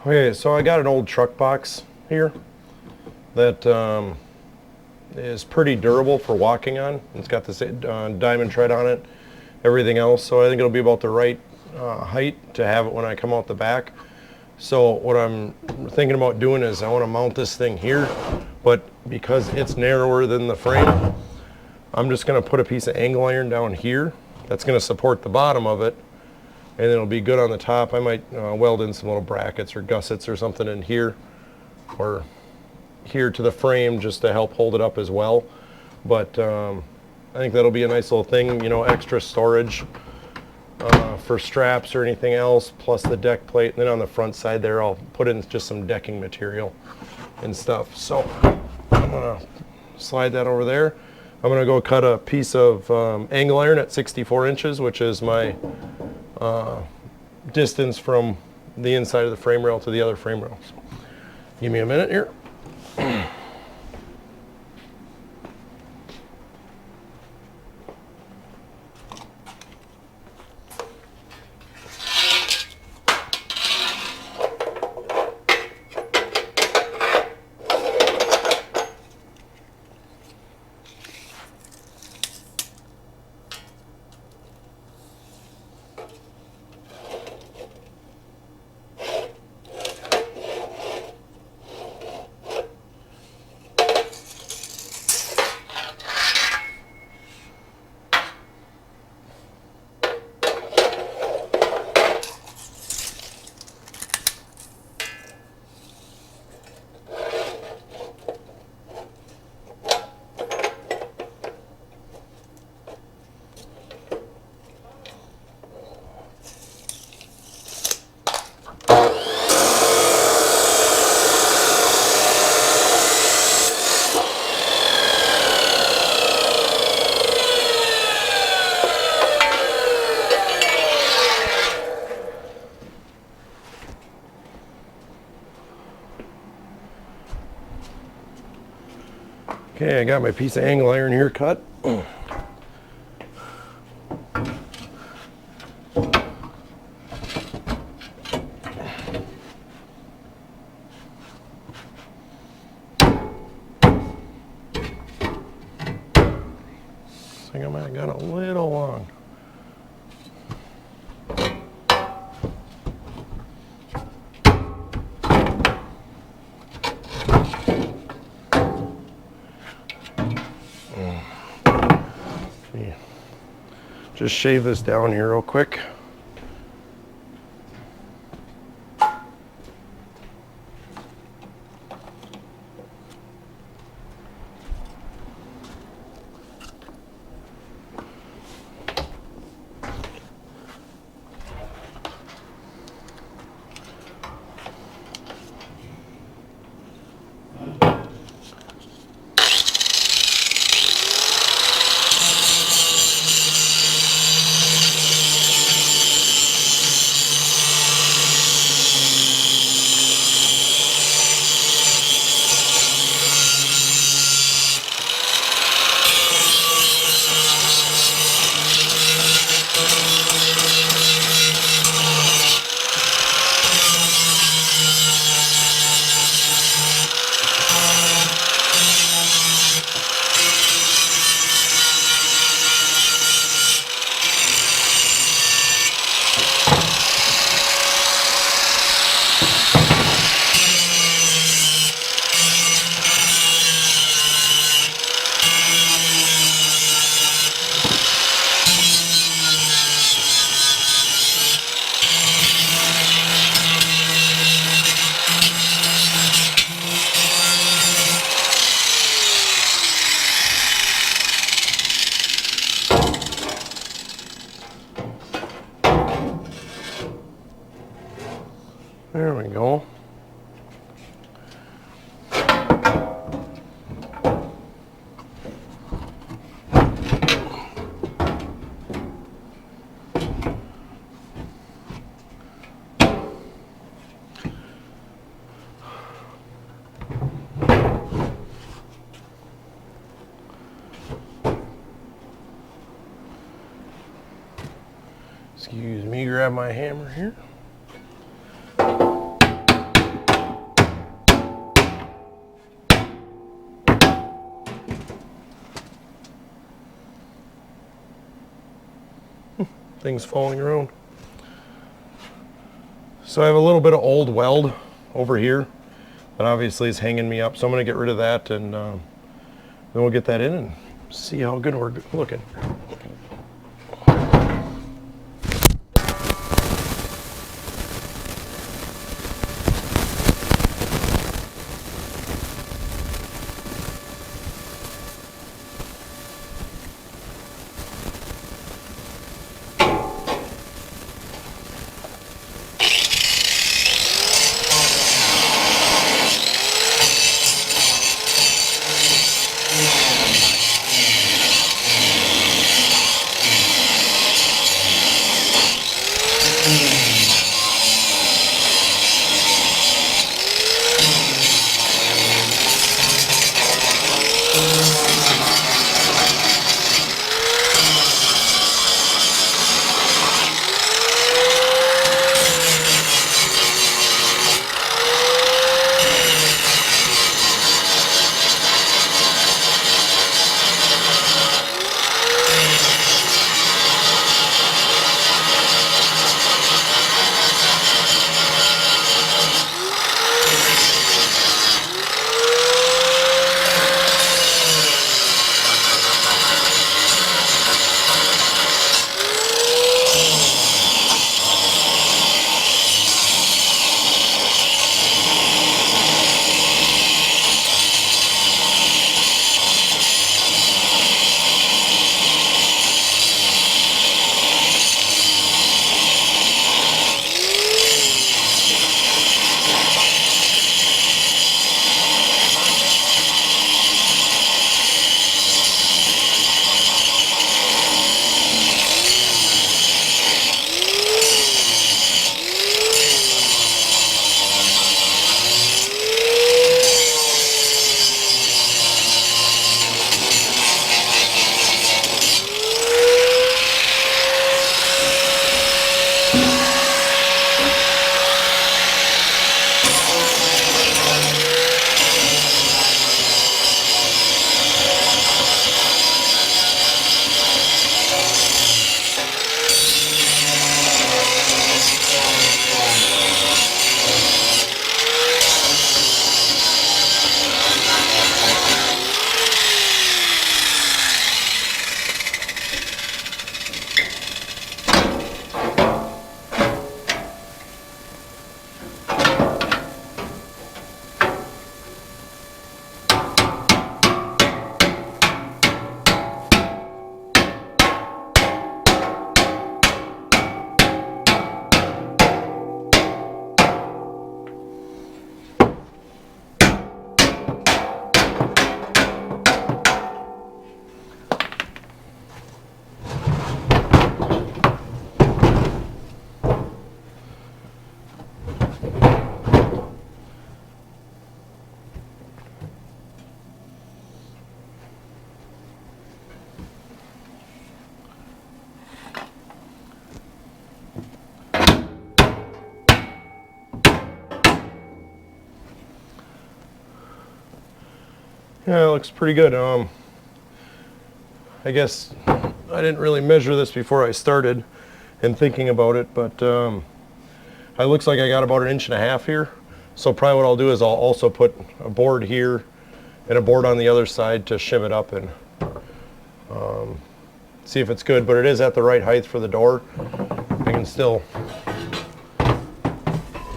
Okay, so I got an old truck box here that is pretty durable for walking on. It's got this diamond tread on it, everything else, so I think it'll be about the right height to have it when I come out the back. So what I'm thinking about doing is I want to mount this thing here, but because it's narrower than the frame, I'm just going to put a piece of angle iron down here that's going to support the bottom of it, and it'll be good on the top. I might weld in some little brackets or gussets or something in here or here to the frame just to help hold it up as well. But I think that'll be a nice little thing, you know, extra storage for straps or anything else, plus the deck plate. And then on the front side there, I'll put in just some decking material and stuff. So I'm gonna slide that over there. I'm gonna go cut a piece of angle iron at 64 inches, which is my distance from the inside of the frame rail to the other frame rails. Give me a minute here. Okay, I got my piece of angle iron here cut. I think I might have got a little long. Just shave this down here real quick. There we go. Excuse me, grab my hammer here. things falling around. So I have a little bit of old weld over here that obviously is hanging me up. So I'm going to get rid of that, and then we'll get that in and see how good we're looking. Yeah, it looks pretty good. I guess I didn't really measure this before I started and thinking about it, but it looks like I got about 1.5 inches here. So probably what I'll do is I'll also put a board here and a board on the other side to shim it up and see if it's good. But it is at the right height for the door. I can still,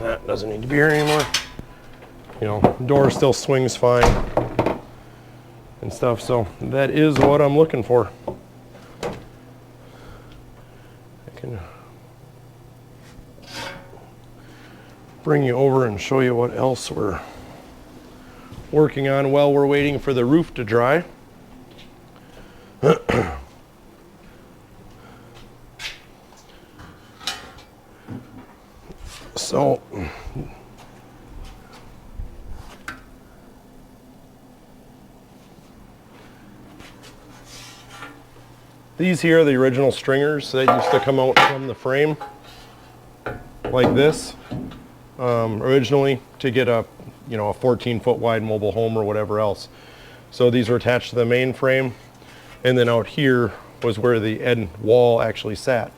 that doesn't need to be here anymore. You know, door still swings fine and stuff, so that is what I'm looking for. I can bring you over and show you what else we're working on while we're waiting for the roof to dry. So these here are the original stringers that used to come out from the frame like this, originally to get a, you know, a 14-foot wide mobile home or whatever else. So these were attached to the main frame, and then out here was where the end wall actually sat.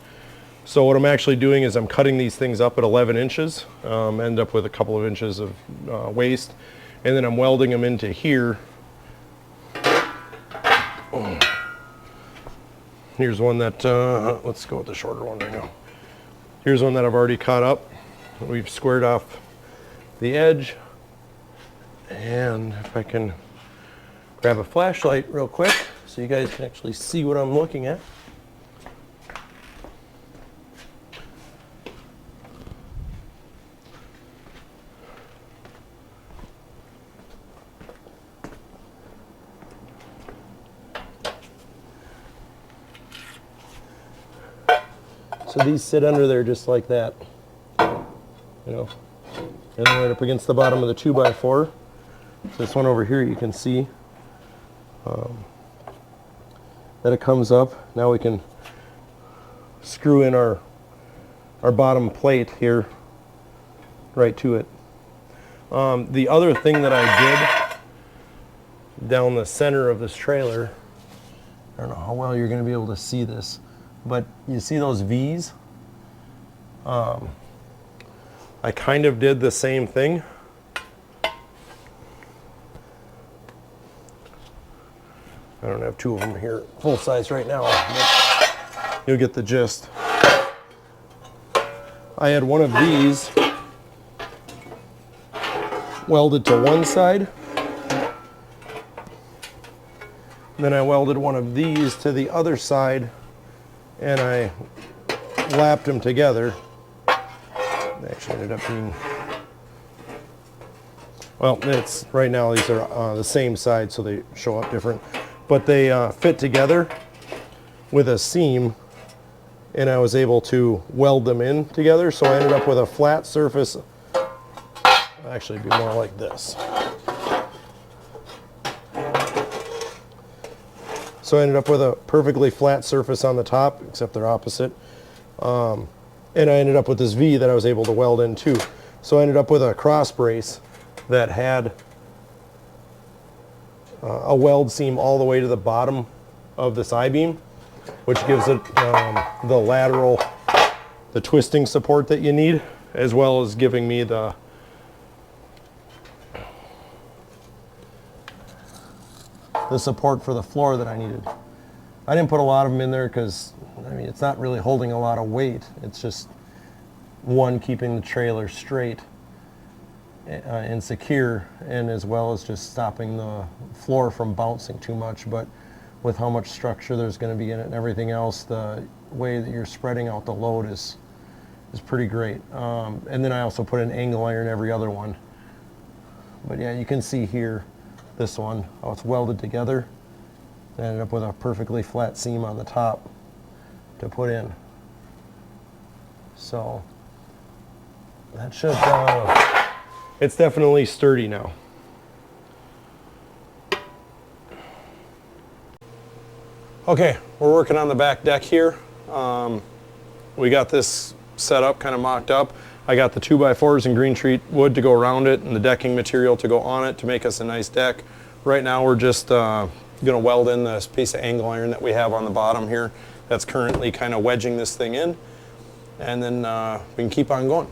So what I'm actually doing is I'm cutting these things up at 11 inches, end up with a couple of inches of waste, and then I'm welding them into here. Here's one that, let's go with the shorter one right now. Here's one that I've already cut up. We've squared off the edge. And if I can grab a flashlight real quick so you guys can actually see what I'm looking at. So these sit under there just like that, you know, and then right up against the bottom of the 2x4. So this one over here, you can see that it comes up. Now we can screw in our bottom plate here right to it. The other thing that I did down the center of this trailer, I don't know how well you're going to be able to see this, but you see those V's? I kind of did the same thing. I don't have two of them here full size right now, but you'll get the gist. I had one of these welded to one side. Then I welded one of these to the other side, and I lapped them together. They actually ended up being, well, it's right now these are the same side, so they show up different, but they fit together with a seam, and I was able to weld them in together. So I ended up with a flat surface. Actually, it'd be more like this. So I ended up with a perfectly flat surface on the top, except they're opposite. And I ended up with this V that I was able to weld in too. So I ended up with a cross brace that had a weld seam all the way to the bottom of this I-beam, which gives it the lateral, the twisting support that you need, as well as giving me the support for the floor that I needed. I didn't put a lot of them in there because, I mean, it's not really holding a lot of weight. It's just, one, keeping the trailer straight and secure, and as well as just stopping the floor from bouncing too much. But with how much structure there's going to be in it and everything else, the way that you're spreading out the load is pretty great. And then I also put an angle iron every other one. But yeah, you can see here, this one, how it's welded together. I ended up with a perfectly flat seam on the top to put in. So that should, it's definitely sturdy now. Okay, we're working on the back deck here. We got this set up, kind of mocked up. I got the 2x4s and green treat wood to go around it and the decking material to go on it to make us a nice deck. Right now we're just going to weld in this piece of angle iron that we have on the bottom here that's currently kind of wedging this thing in, and then we can keep on going.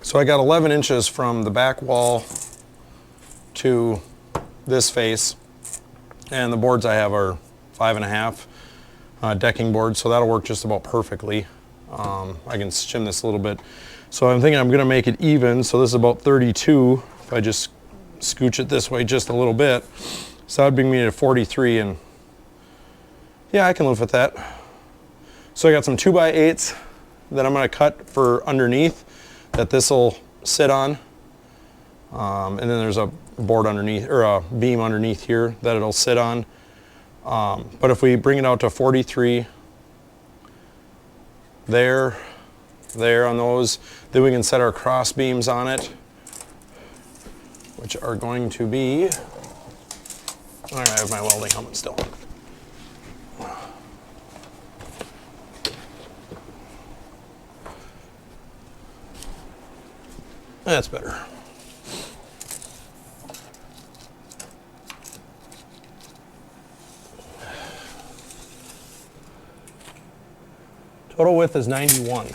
So I got 11 inches from the back wall to this face, and the boards I have are 5.5 decking boards, so that'll work just about perfectly. I can shim this a little bit. So I'm thinking I'm gonna make it even, so this is about 32. If I just scooch it this way just a little bit, so that would bring me to 43, and yeah, I can live with that. So I got some 2x8s that I'm gonna cut for underneath, that this will sit on, and then there's a board underneath, or a beam underneath here that it'll sit on. But if we bring it out to 43, there on those, then we can set our cross beams on it, which are going to be, all right, I have my welding helmet still. That's better. Total width is 91.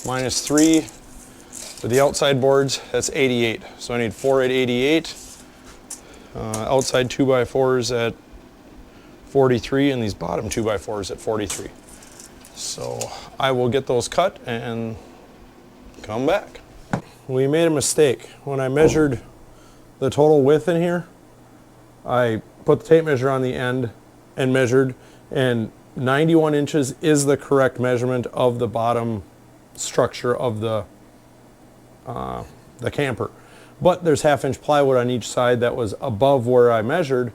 Minus 3 with the outside boards, that's 88. So I need 4 at 88. Outside 2x4s at 43, and these bottom 2x4s at 43. So I will get those cut and come back. We made a mistake. When I measured the total width in here, I put the tape measure on the end and measured, and 91 inches is the correct measurement of the bottom structure of the camper. But there's 1/2-inch plywood on each side that was above where I measured,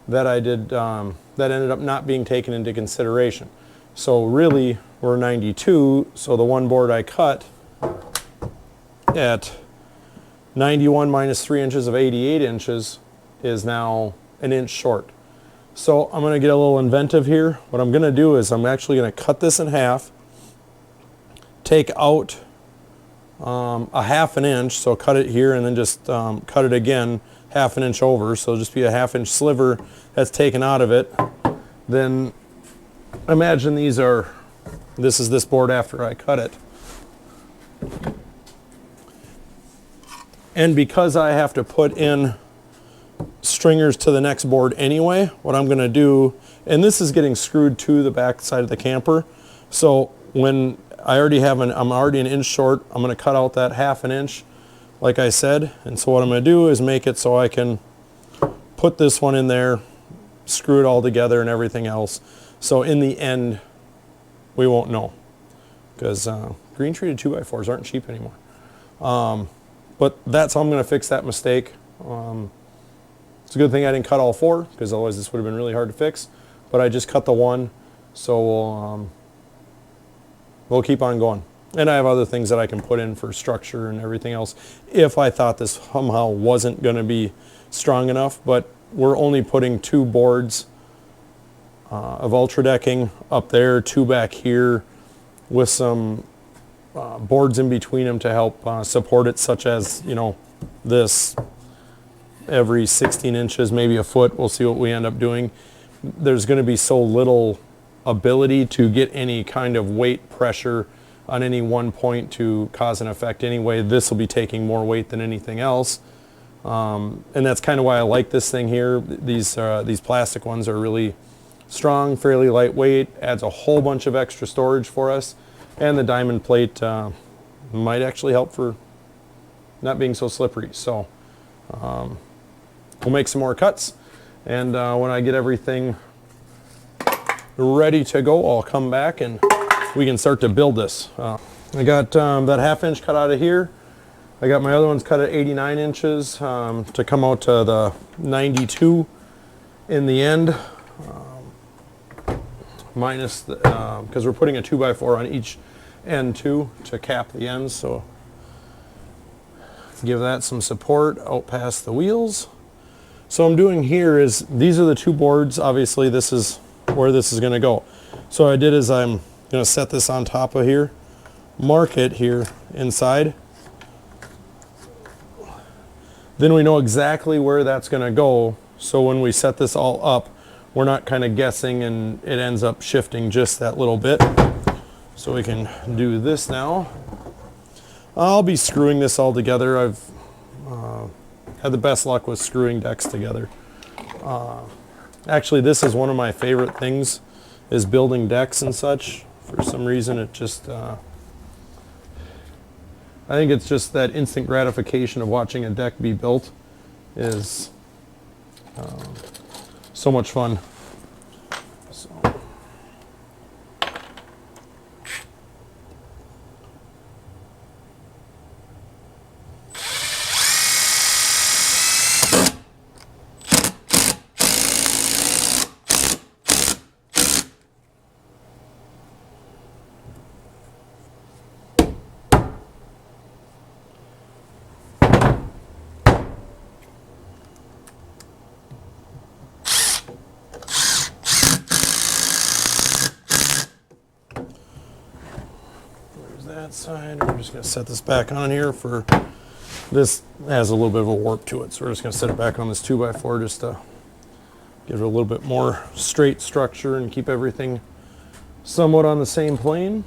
that I did that ended up not being taken into consideration. So really we're 92, so the one board I cut at 91 minus 3 inches of 88 inches is now an inch short. So I'm going to get a little inventive here. What I'm going to do is I'm actually going to cut this in half, take out a 1/2 inch, so cut it here and then just cut it again 1/2 inch over, so it'll just be a 1/2 inch sliver that's taken out of it. Then imagine this is this board after I cut it. And because I have to put in stringers to the next board anyway, what I'm going to do, and this is getting screwed to the back side of the camper, so when I'm already an inch short, I'm going to cut out that 1/2 inch like I said, and so what I'm going to do is make it so I can put this one in there, screw it all together and everything else, so in the end we won't know, because green treated 2x4s aren't cheap anymore. But that's how I'm going to fix that mistake. It's a good thing I didn't cut all 4, because otherwise this would have been really hard to fix. But I just cut the one, so we'll keep on going. And I have other things that I can put in for structure and everything else if I thought this somehow wasn't going to be strong enough. But we're only putting 2 boards of ultra decking up there, 2 back here, with some boards in between them to help support it, such as, you know, this every 16 inches, maybe a foot. We'll see what we end up doing. There's going to be so little ability to get any kind of weight pressure on any one point to cause an effect anyway. This will be taking more weight than anything else. And that's kind of why I like this thing here. These plastic ones are really strong, fairly lightweight, adds a whole bunch of extra storage for us. And the diamond plate might actually help for not being so slippery. So we'll make some more cuts, and when I get everything ready to go, I'll come back and we can start to build this. I got that 1/2 inch cut out of here. I got my other ones cut at 89 inches to come out to the 92 in the end, minus the, because we're putting a 2x4 on each end too to cap the ends, so give that some support out past the wheels. So what I'm doing here is, these are the 2 boards. Obviously this is where this is going to go. So what I did is I'm going to set this on top of here, mark it here inside. Then we know exactly where that's going to go. So when we set this all up, we're not kind of guessing and it ends up shifting just that little bit. So we can do this now. I'll be screwing this all together. I've had the best luck with screwing decks together. Actually, this is one of my favorite things, is building decks and such. For some reason, it just, I think it's just that instant gratification of watching a deck be built is so much fun. So. That side. We're just going to set this back on here for this. Has a little bit of a warp to it, so we're just going to set it back on this 2x4 just to give it a little bit more straight structure and keep everything somewhat on the same plane.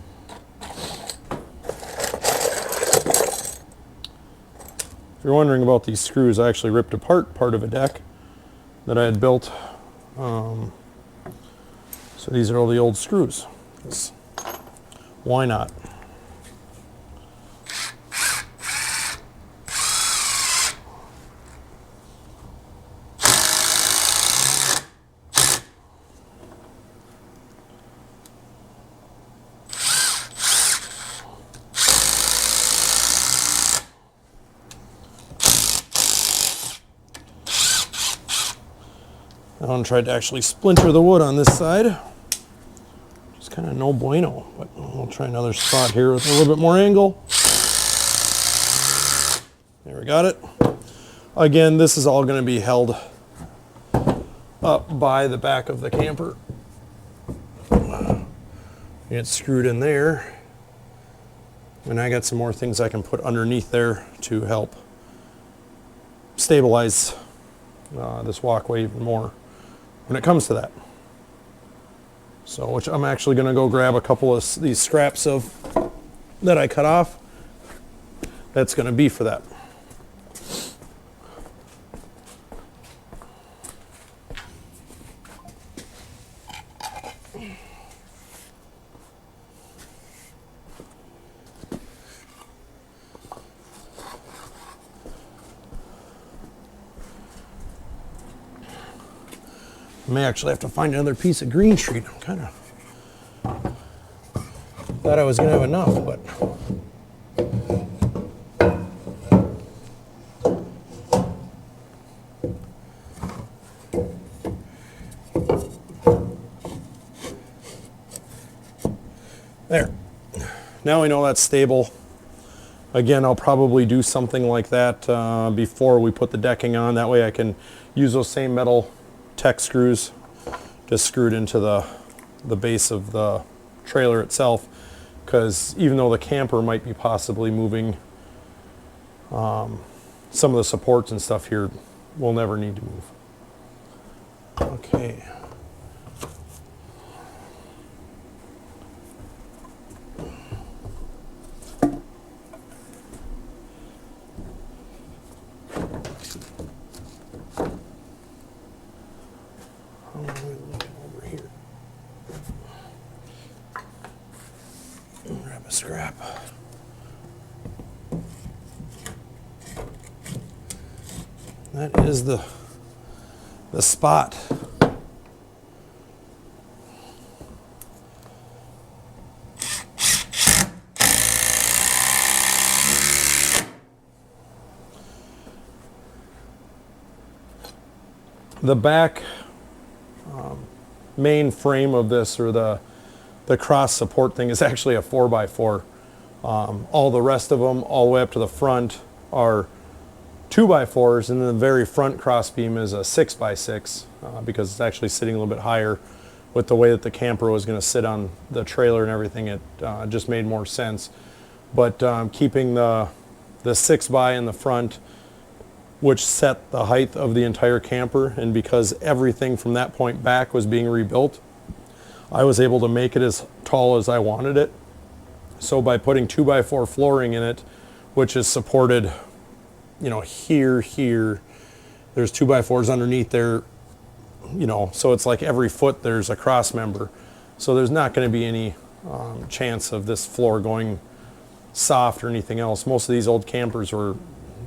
If you're wondering about these screws, I actually ripped apart part of a deck that I had built. So these are all the old screws. Why not? That one tried to actually splinter the wood on this side. Just kind of no bueno, but we'll try another spot here with a little bit more angle. There, we got it. Again, this is all going to be held up by the back of the camper. It's screwed in there. And I got some more things I can put underneath there to help stabilize this walkway even more when it comes to that. So, which I'm actually going to go grab a couple of these scraps of that I cut off. That's going to be for that. I may actually have to find another piece of green sheet. I'm kind of thought I was going to have enough, but there. Now we know that's stable. Again, I'll probably do something like that before we put the decking on. That way I can use those same metal Tech screws just screwed into the base of the trailer itself, because even though the camper might be possibly moving, some of the supports and stuff here will never need to move. Okay. Grab a scrap. That is the spot. The back main frame of this, or the cross support thing, is actually a 4x4. All the rest of them, all the way up to the front, are 2x4s, and the very front cross beam is a 6x6 because it's actually sitting a little bit higher. With the way that the camper was going to sit on the trailer and everything, it just made more sense. But keeping the 6x in the front which set the height of the entire camper. And because everything from that point back was being rebuilt, I was able to make it as tall as I wanted it. So by putting 2x4 flooring in it, which is supported, you know, here, there's 2x4s underneath there, you know, so it's like every foot there's a cross member. So there's not going to be any chance of this floor going soft or anything else. Most of these old campers were,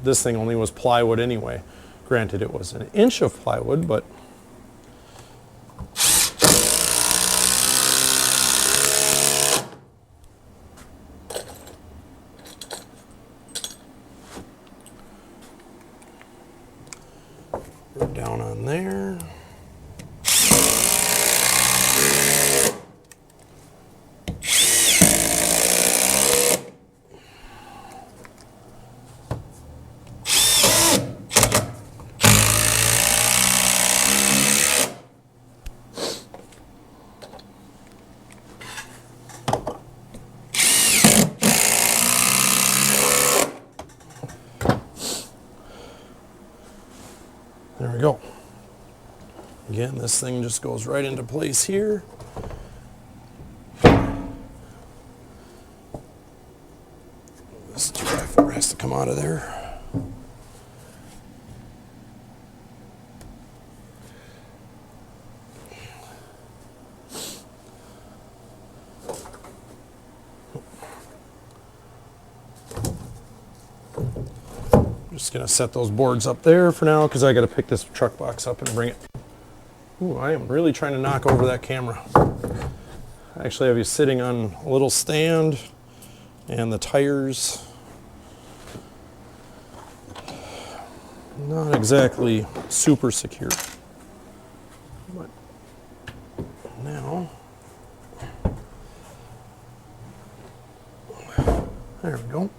this thing only was plywood anyway. Granted, it was an inch of plywood, but down on there. There we go. Again, this thing just goes right into place here. This 2x4 has to come out of there. Just gonna set those boards up there for now because I gotta pick this truck box up and bring it. Ooh, I am really trying to knock over that camera. I actually have you sitting on a little stand and the tires. Not exactly super secure. But now, there we go.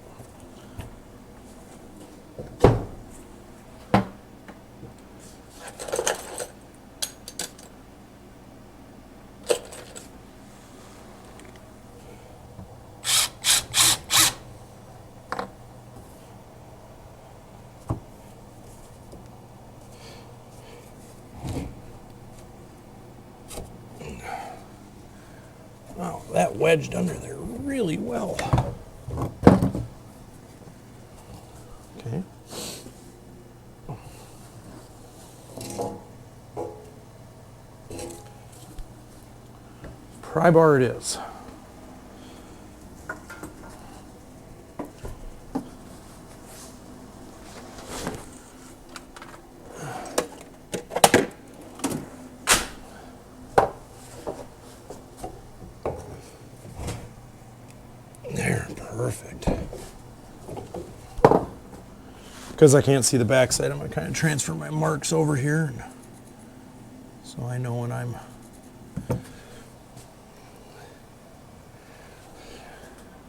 Wow, that wedged under there really well. Okay. Pry bar it is. There, perfect. Because I can't see the backside, I'm going to kind of transfer my marks over here so I know when I'm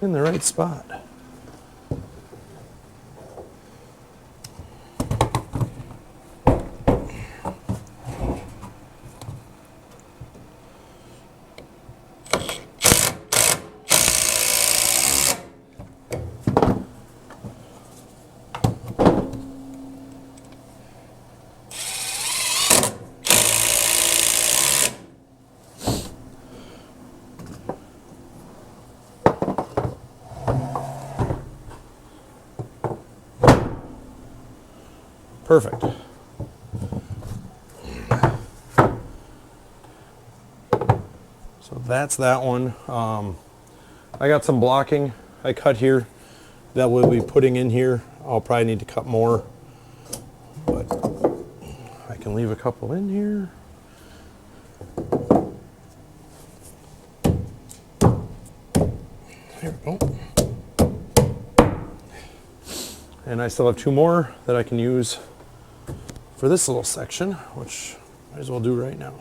in the right spot. Perfect. So that's that one. I got some blocking I cut here that we'll be putting in here. I'll probably need to cut more, but I can leave a couple in here. There we go. And I still have two more that I can use for this little section, which I might as well do right now.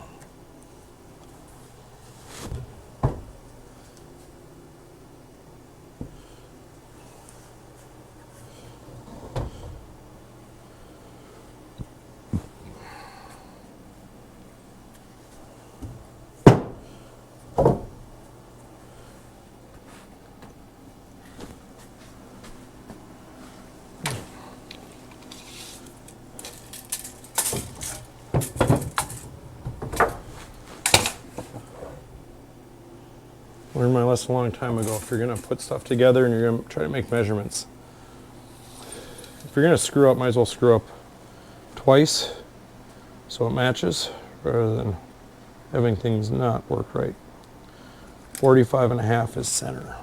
Learned my lesson a long time ago. If you're going to put stuff together and you're going to try to make measurements, if you're going to screw up, might as well screw up twice so it matches rather than having things not work right. 45.5 is center.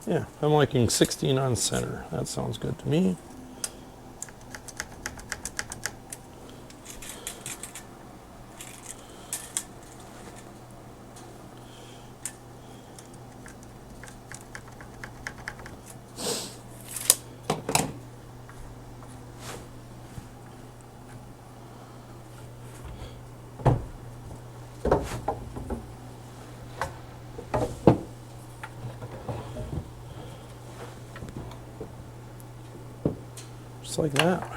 Yeah, I'm liking 16 on center. That sounds good to me. Just like that.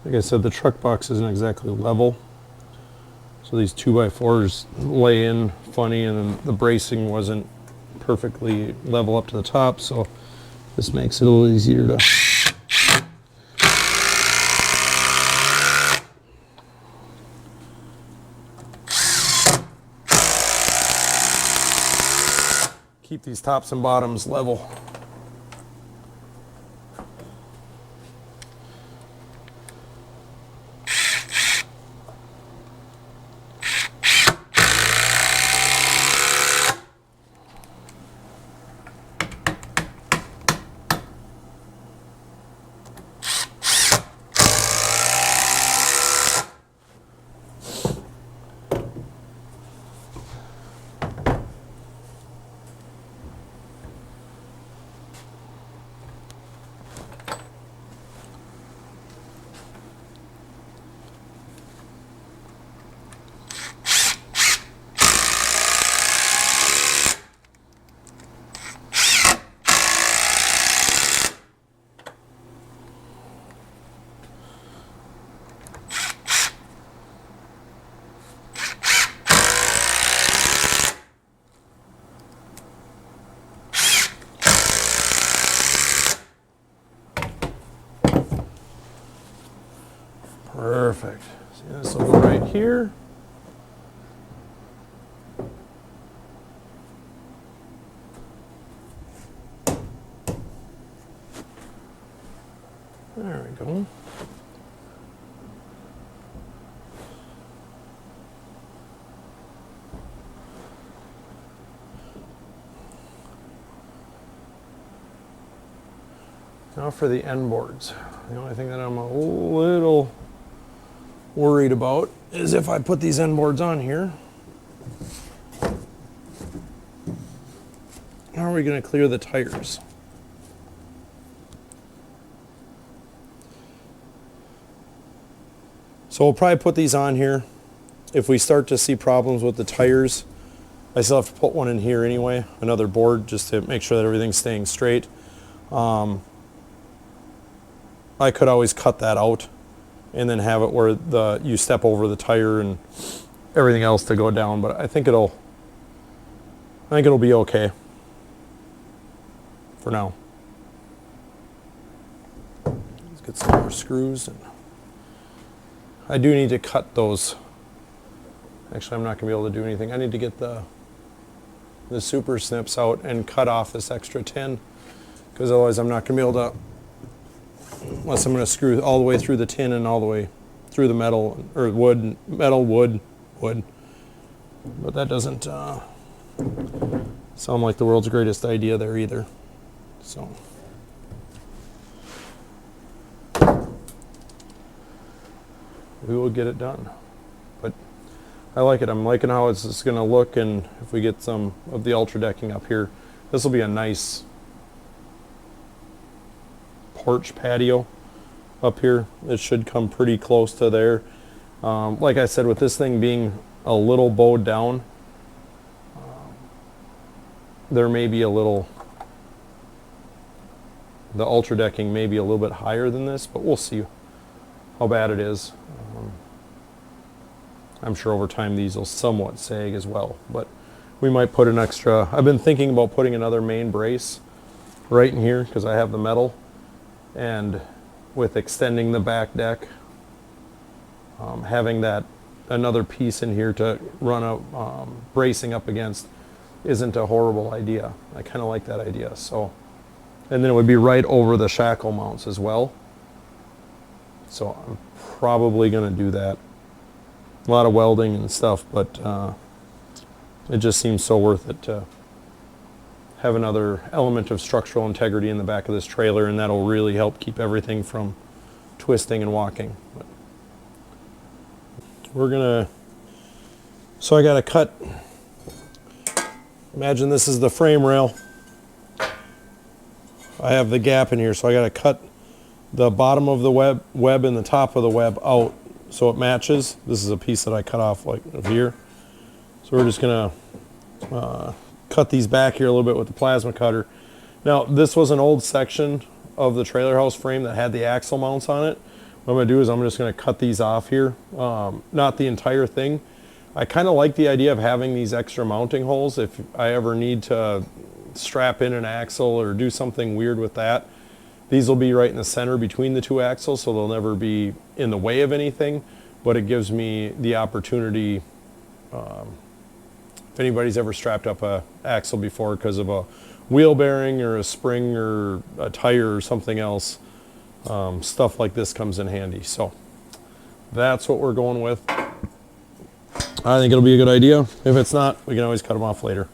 Like I said, the truck box isn't exactly level. So these 2x4s lay in funny, and then the bracing wasn't perfectly level up to the top, so this makes it a little easier to keep these tops and bottoms level. Perfect. See, this will go right here. There we go. Now for the end boards. The only thing that I'm a little worried about is if I put these end boards on here, how are we going to clear the tires? So we'll probably put these on here. If we start to see problems with the tires, I still have to put one in here anyway, another board, just to make sure that everything's staying straight. I could always cut that out and then have it where you step over the tire and everything else to go down, but I think it'll be okay for now. Let's get some more screws. And I do need to cut those. Actually, I'm not going to be able to do anything. I need to get the super snips out and cut off this extra tin, because otherwise I'm not going to be able to, unless I'm going to screw all the way through the tin and all the way through the metal, or wood. But that doesn't sound like the world's greatest idea there either. So we will get it done. But I like it. I'm liking how it's going to look, and if we get some of the ultra decking up here, this will be a nice porch patio up here. It should come pretty close to there. Like I said, with this thing being a little bowed down, there may be a little, the ultra decking may be a little bit higher than this, but we'll see how bad it is. I'm sure over time these will somewhat sag as well, but we might put an extra, I've been thinking about putting another main brace right in here because I have the metal, and with extending the back deck, having that another piece in here to run a bracing up against isn't a horrible idea. I kind of like that idea. So, and then it would be right over the shackle mounts as well. So I'm probably going to do that. A lot of welding and stuff, but it just seems so worth it to have another element of structural integrity in the back of this trailer, and that'll really help keep everything from twisting and walking. But we're gonna, so I gotta cut, imagine this is the frame rail. I have the gap in here, so I gotta cut the bottom of the web and the top of the web out so it matches. This is a piece that I cut off like here. So we're just gonna cut these back here a little bit with the plasma cutter. Now this was an old section of the trailer house frame that had the axle mounts on it. What I'm gonna do is I'm just gonna cut these off here. Not the entire thing. I kind of like the idea of having these extra mounting holes if I ever need to strap in an axle or do something weird with that. These will be right in the center between the two axles, so they'll never be in the way of anything, but it gives me the opportunity, if anybody's ever strapped up a axle before because of a wheel bearing or a spring or a tire or something else, stuff like this comes in handy. So that's what we're going with. I think it'll be a good idea. If it's not, we can always cut them off later.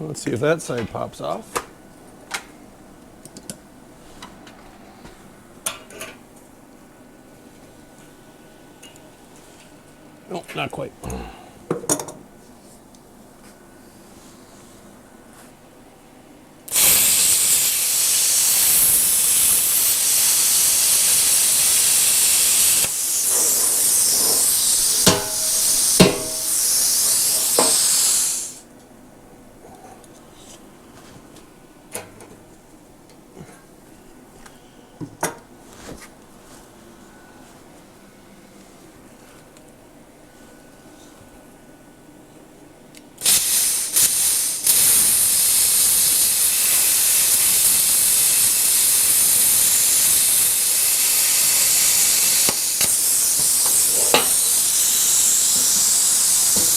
Let's see if that side pops off. Nope, not quite.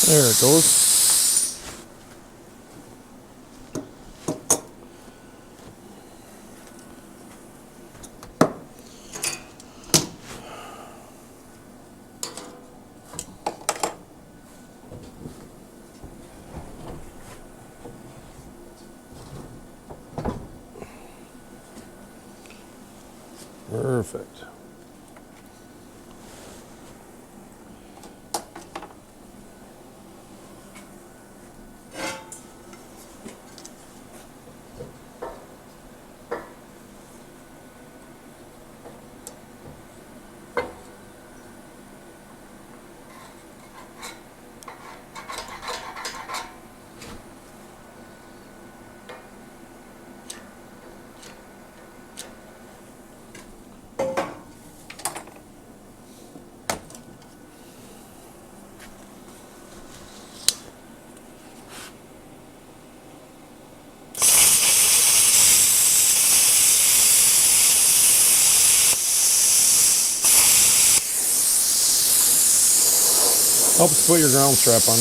There it goes. Perfect. Helps put your ground strap on.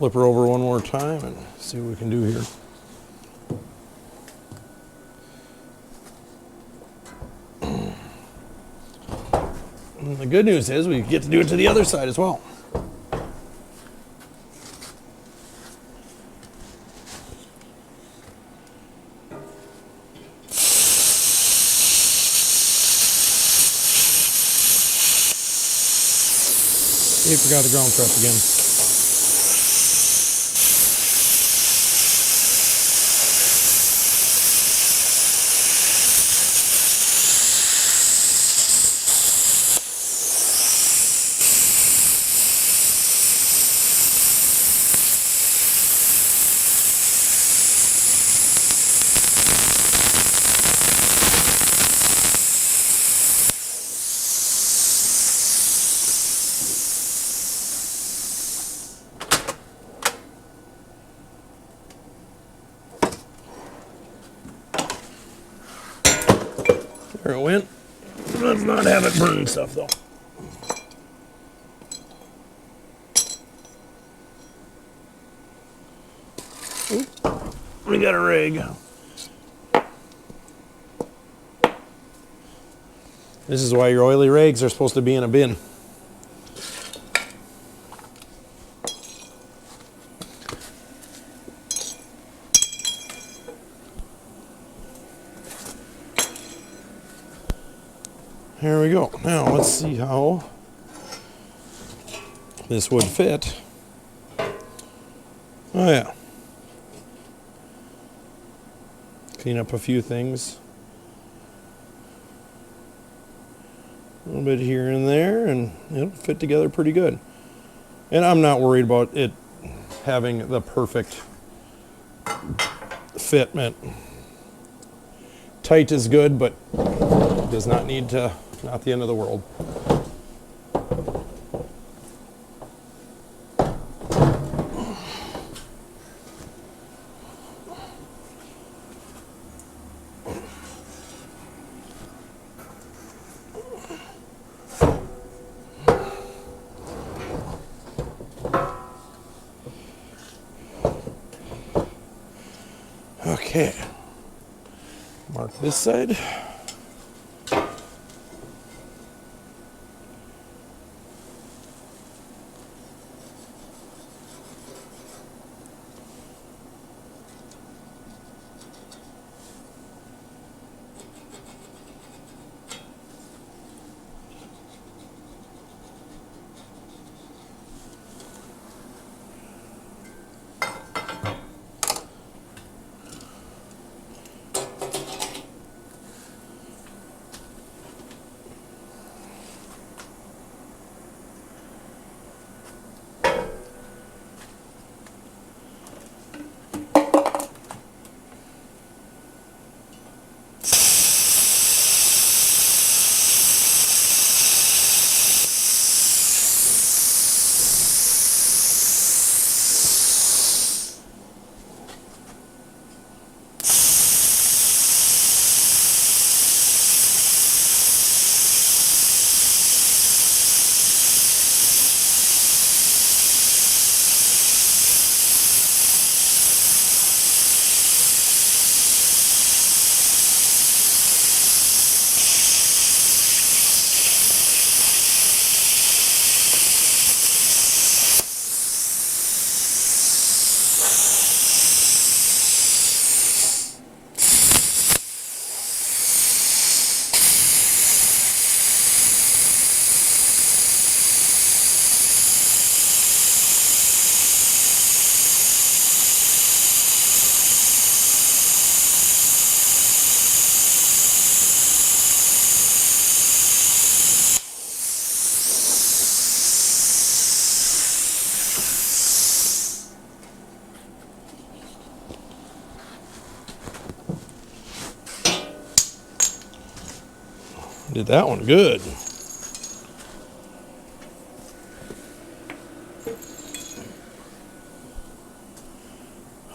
Flip her over one more time and see what we can do here. And the good news is we get to do it to the other side as well. He forgot the ground strap again. There it went. Let's not have it burn stuff though. Oop. We got a rig. This is why your oily rigs are supposed to be in a bin. There we go. Now let's see how this would fit. Oh yeah. Clean up a few things. A little bit here and there, and it'll fit together pretty good. And I'm not worried about it having the perfect fitment. Tight is good, but does not need to, not the end of the world. Okay, mark this side. Did that one good.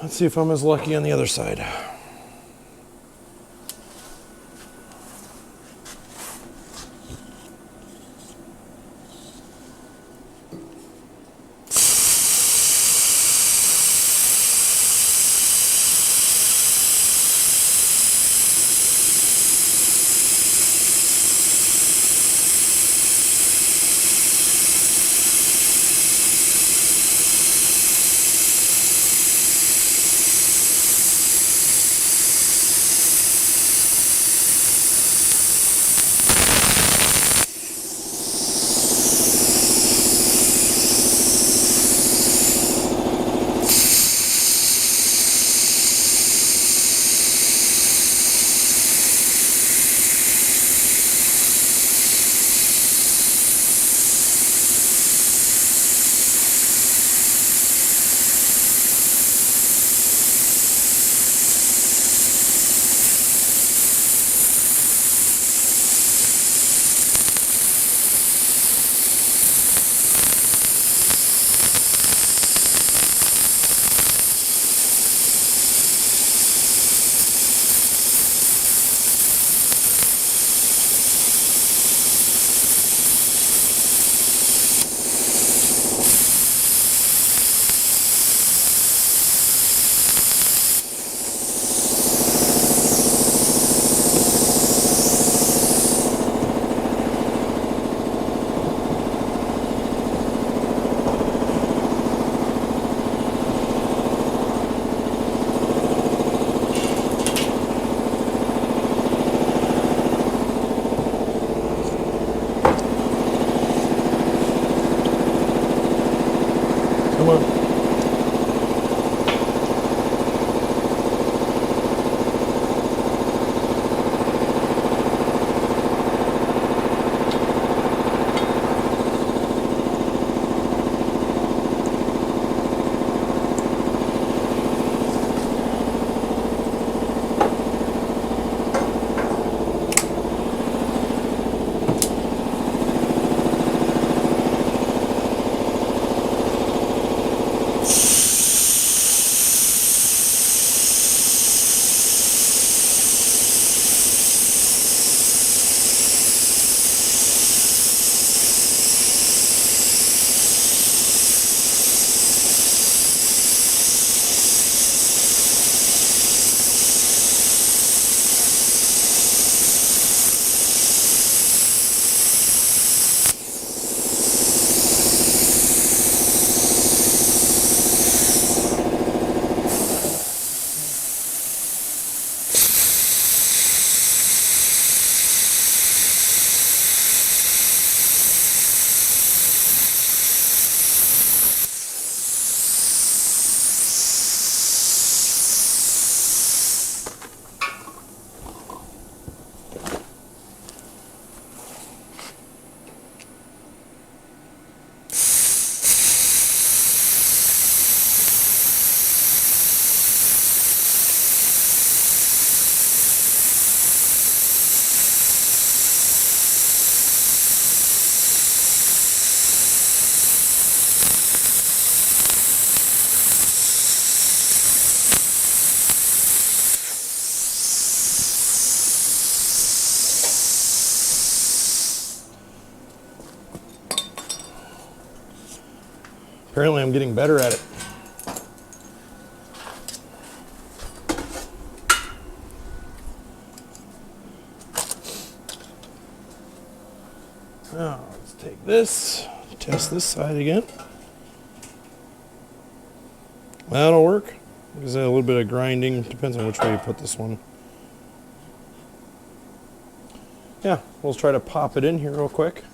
Let's see if I'm as lucky on the other side. Come on. Apparently I'm getting better at it. Now, let's take this, test this side again. That'll work. Gives it a little bit of grinding. Depends on which way you put this one. Yeah, we'll try to pop it in here real quick.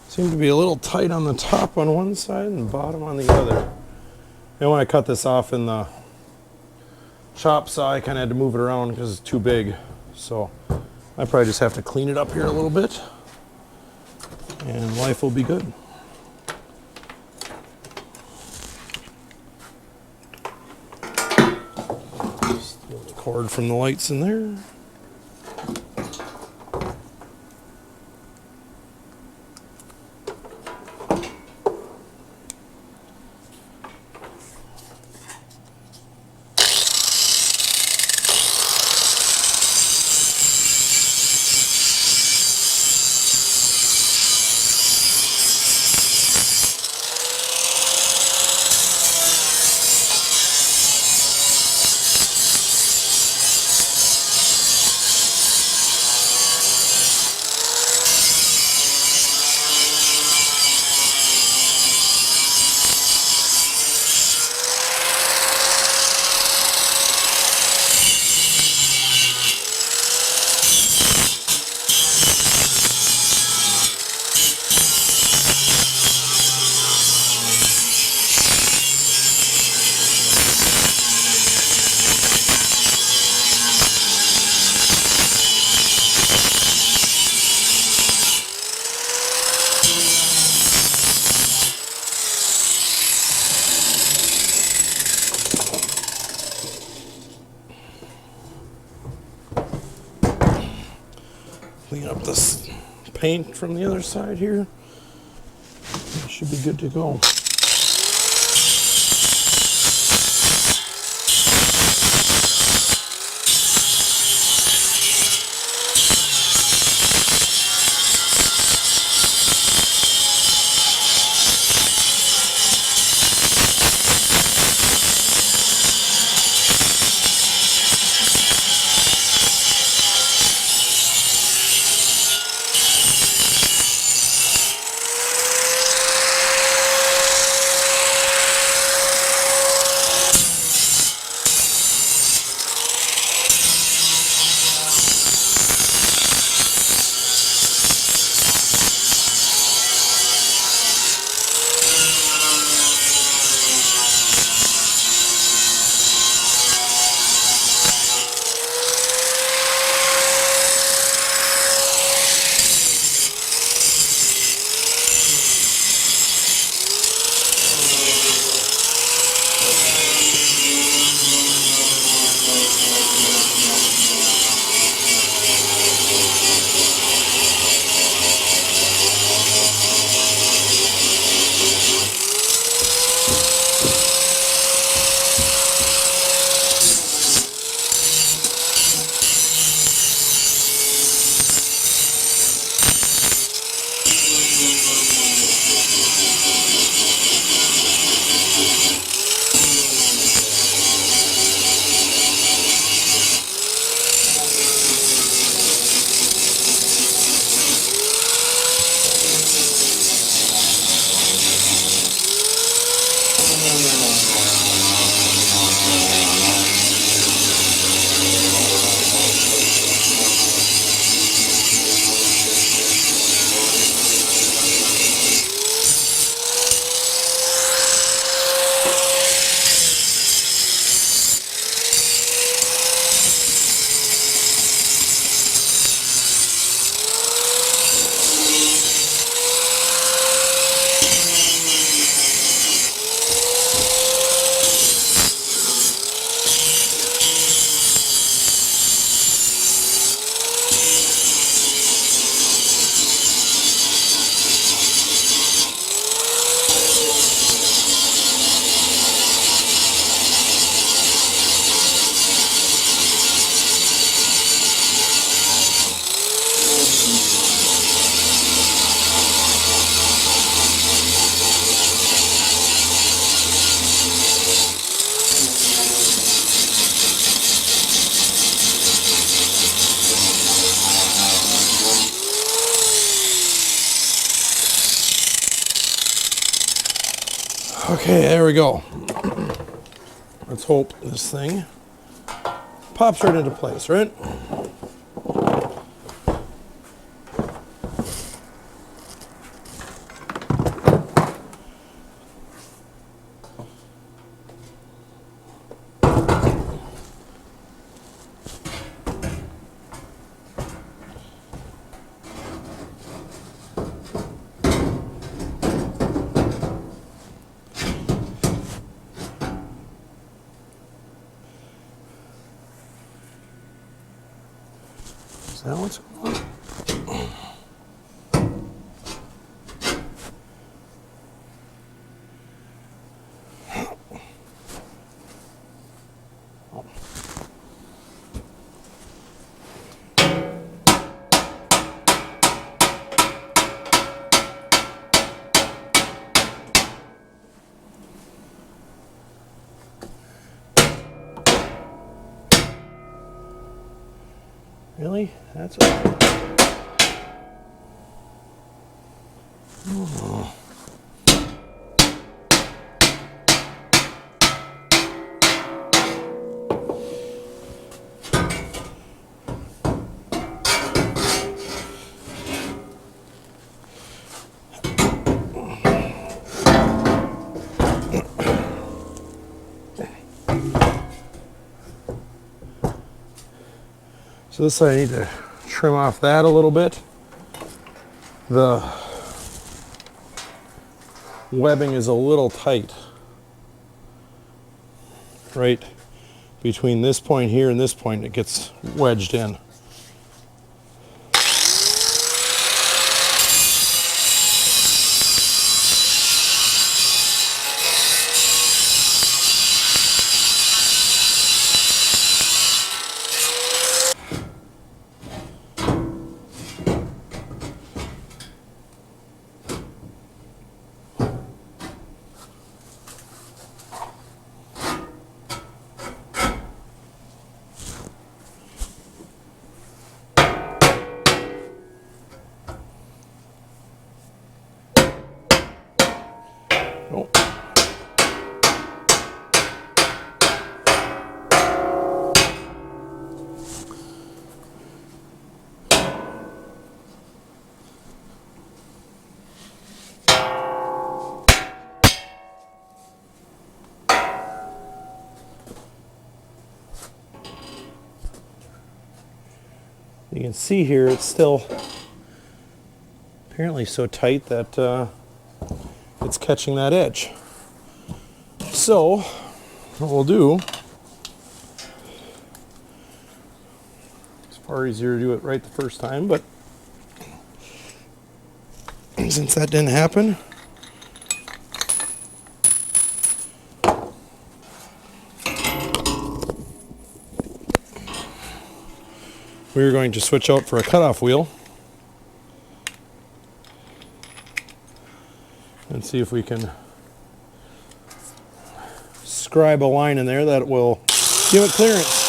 Seemed to be a little tight on the top on one side and bottom on the other. And when I cut this off in the chop saw, I kind of had to move it around because it's too big. So I probably just have to clean it up here a little bit and life will be good. Steal the cord from the lights in there. Clean up this paint from the other side here. It should be good to go. Okay, there we go. Let's hope this thing pops right into place, right? Is that what's going on? Really? That's oh. So this I need to trim off that a little bit. The webbing is a little tight right between this point here and this point. It gets wedged in. Oh. You can see here it's still apparently so tight that it's catching that edge. So what we'll do, it's far easier to do it right the first time, but since that didn't happen, we're going to switch out for a cutoff wheel and see if we can scribe a line in there that will give it clearance.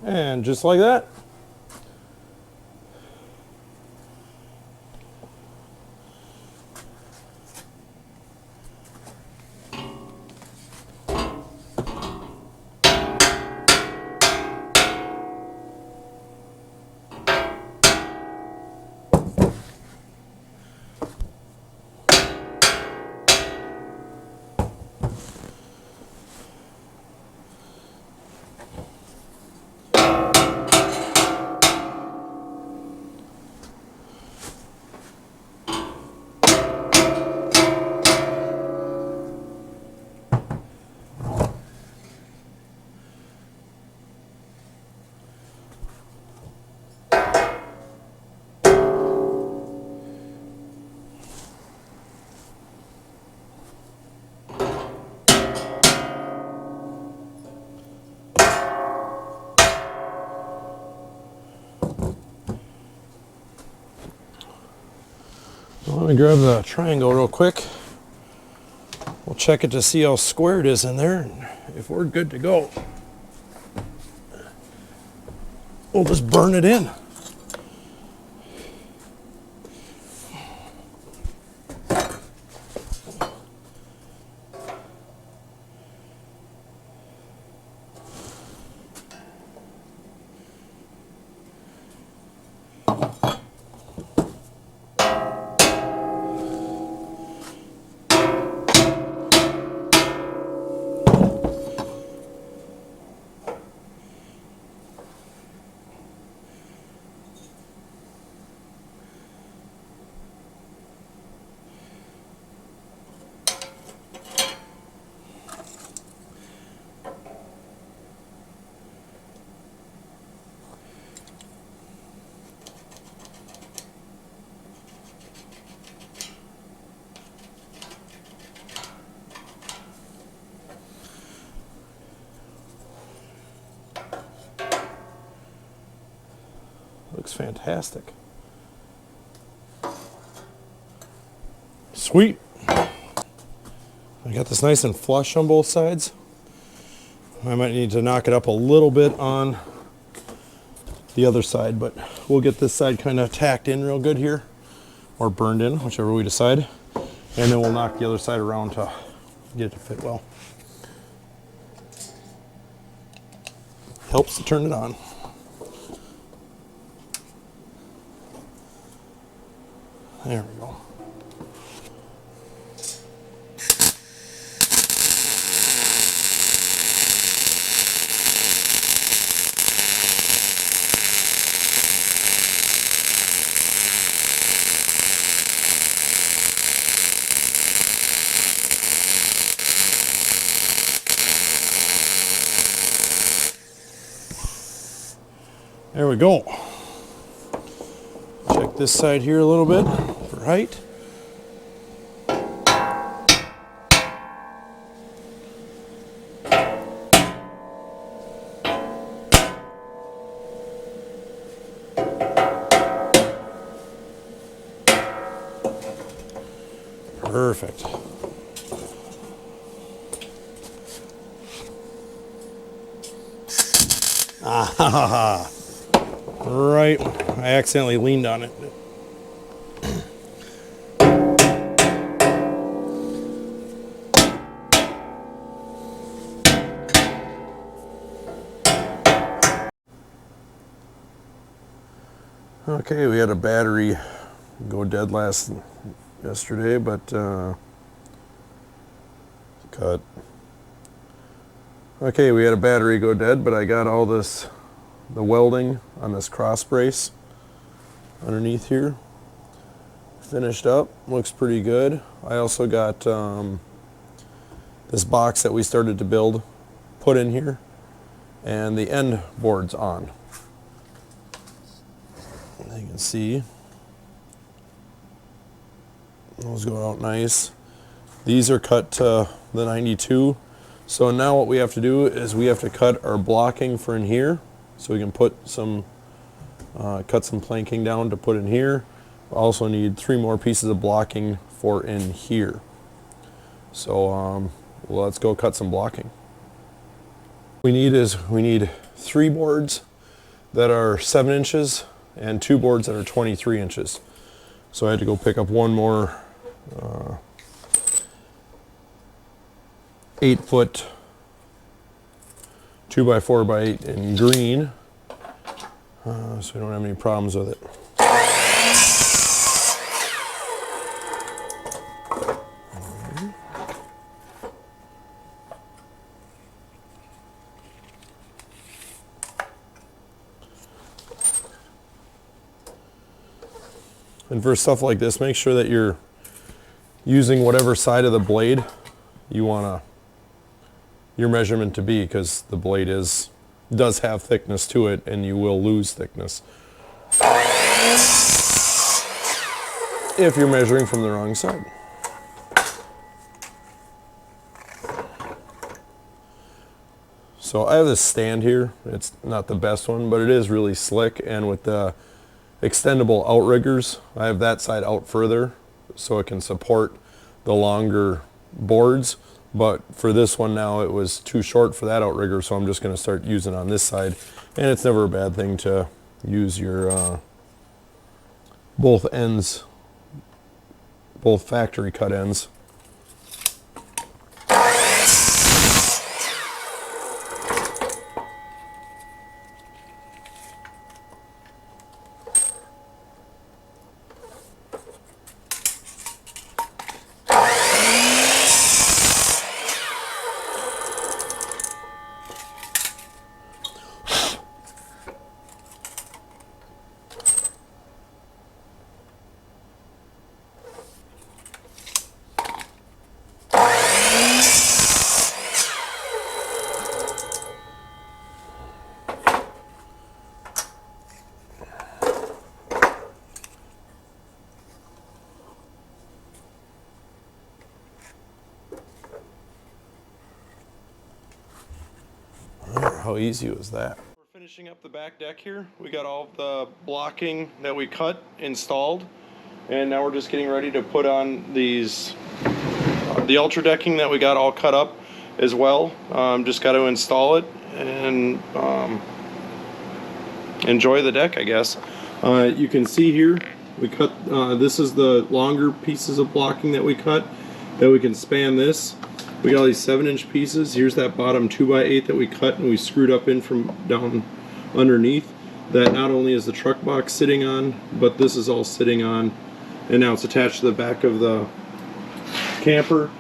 And just like that, Let me grab the triangle real quick. We'll check it to see how square it is in there, and if we're good to go, we'll just burn it in. Looks fantastic. Sweet. I got this nice and flush on both sides. I might need to knock it up a little bit on the other side, but we'll get this side kind of tacked in real good here, or burned in, whichever we decide. And then we'll knock the other side around to get it to fit well. Helps to turn it on. There we go. There we go. Check this side here a little bit for height. Perfect. Ah, right. I accidentally leaned on it. Okay, we had a battery go dead yesterday, but cut. Okay, we had a battery go dead, but I got all the welding on this cross brace underneath here finished up. Looks pretty good. I also got this box that we started to build put in here, and the end board's on. You can see those go out nice. These are cut to the 92. So now what we have to do is we have to cut our blocking for in here, so we can put some cut some planking down to put in here. We also need 3 more pieces of blocking for in here. So let's go cut some blocking. We need 3 boards that are 7 inches and 2 boards that are 23 inches. So I had to go pick up one more 8-foot 2x4x8 in green, so we don't have any problems with it. And for stuff like this, make sure that you're using whatever side of the blade you want your measurement to be, because the blade does have thickness to it, and you will lose thickness if you're measuring from the wrong side. So I have this stand here. It's not the best one, but it is really slick, and with the extendable outriggers, I have that side out further, so it can support the longer boards. But for this one now, it was too short for that outrigger, so I'm just going to start using on this side. And it's never a bad thing to use your both ends, both factory cut ends. How easy was that? We're finishing up the back deck here. We got all the blocking that we cut installed, and now we're just getting ready to put on these the ultra decking that we got all cut up as well. Just got to install it and enjoy the deck, I guess. You can see here we cut this is the longer pieces of blocking that we cut that we can span this. We got all these 7-inch pieces. Here's that bottom 2x8 that we cut and we screwed up in from down underneath. That not only is the truck box sitting on, but this is all sitting on, and now it's attached to the back of the camper.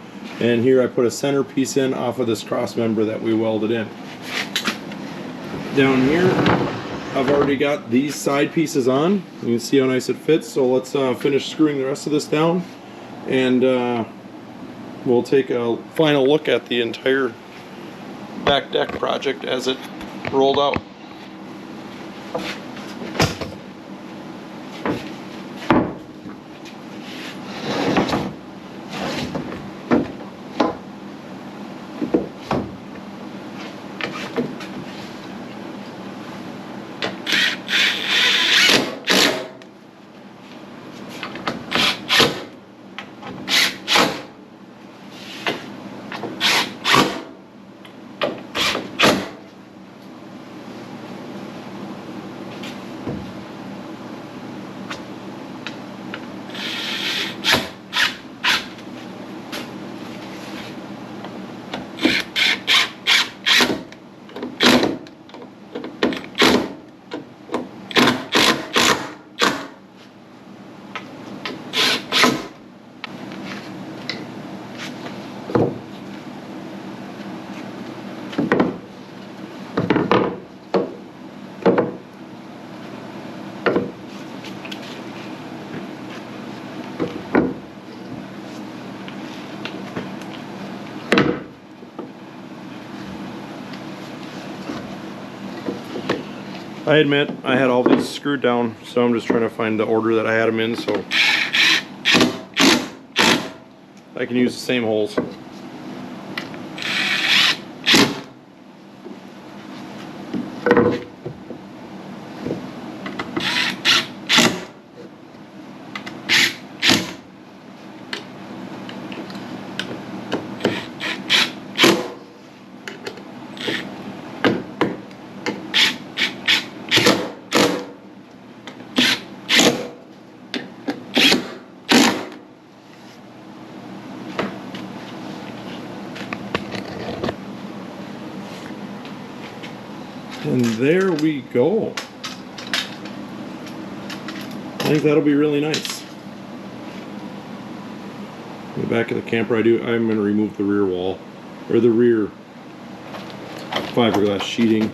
And here I put a center piece in off of this cross member that we welded in. Down here, I've already got these side pieces on. You can see how nice it fits. So let's finish screwing the rest of this down, and we'll take a final look at the entire back deck project as it rolled out. I admit I had all these screwed down, so I'm just trying to find the order that I had them in so I can use the same holes. And there we go. I think that'll be really nice. In the back of the camper, I'm going to remove the rear wall, or the rear fiberglass sheeting,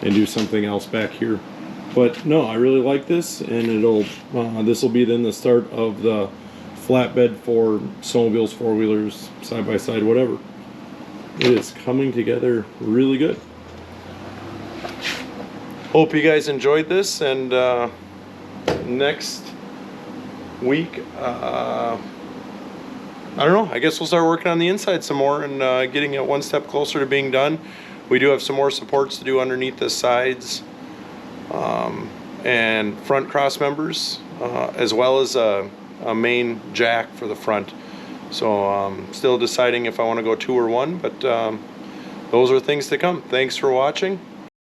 and do something else back here. But no, I really like this, and it'll this will be then the start of the flatbed for snowmobiles, four-wheelers, side-by-side, whatever. It is coming together really good. Hope you guys enjoyed this, and next week, I don't know, I guess we'll start working on the inside some more and getting it one step closer to being done. We do have some more supports to do underneath the sides and front cross members, as well as a a main jack for the front. So still deciding if I want to go 2 or 1, but those are things to come. Thanks for watching.